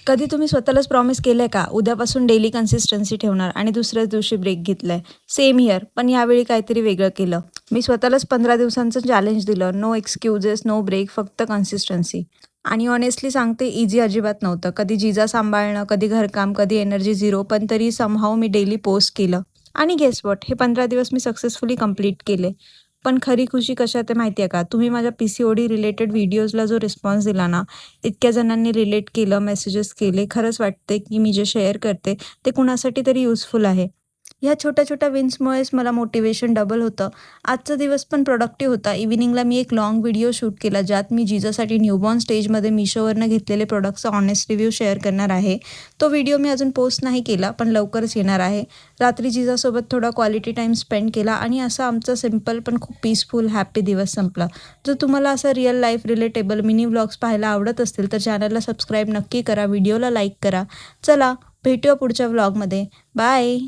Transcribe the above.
कधी तुम्ही स्वतःलाच प्रॉमिस केलंय का, उद्यापासून डेली कन्सिस्टन्सी ठेवणार आणि दुसऱ्याच दिवशी ब्रेक घेतलाय? सेम हिअर, पण यावेळी काहीतरी वेगळं केलं. मी स्वतःलाच 15 दिवसांचं चॅलेंज दिलं. नो एक्सक्यूजेस, नो ब्रेक, फक्त कन्सिस्टन्सी. आणि ऑनेस्टली सांगते, इझी अजिबात नव्हतं. कधी जिजा सांभाळणं, कधी घरकाम, कधी एनर्जी झिरो, पण तरी समहाऊ मी डेली पोस्ट केलं. आणि गेस व्हॉट? हे 15 दिवस मी सक्सेसफुली कंप्लीट केले. पण खरी खुशी कशात आहे माहिती आहे का? तुम्ही माझ्या पी-सी-ओ-डी रिलेटेड व्हिडिओजला जो रिस्पॉन्स दिला ना, इतक्या जणांनी रिलेट केलं, मेसेजेस केले. खरंच वाटते की मी जे शेअर करते ते कुणासाठी तरी युजफुल आहे. ह्या छोट्या-छोट्या विन्समुळेच मला मोटिवेशन डबल होतं. आजचा दिवस पण प्रोडक्टिव्ह होता. इव्हिनिंगला मी एक लाँग व्हिडिओ शूट केला, ज्यात मी जिजासाठी न्यूबॉर्न स्टेजमध्ये Meeshoवरनं घेतलेले प्रॉडक्टचा ऑनेस्ट रिव्ह्यू शेअर करणार आहे. तो व्हिडिओ मी अजून पोस्ट नाही केला, पण लवकरच येणार आहे. रात्री जिजासोबत थोडा क्वालिटी टाईम स्पेंड केला आणि असा आमचा सिंपल पण खूप पीसफुल, हॅपी दिवस संपला. जर तुम्हाला असं real life relatable mini vlogs पाहायला आवडत असतील, तर चॅनलला सबस्क्राईब नक्की करा, व्हिडिओला लाईक करा. चला, भेटूया पुढच्या व्लॉगमध्ये. बाय.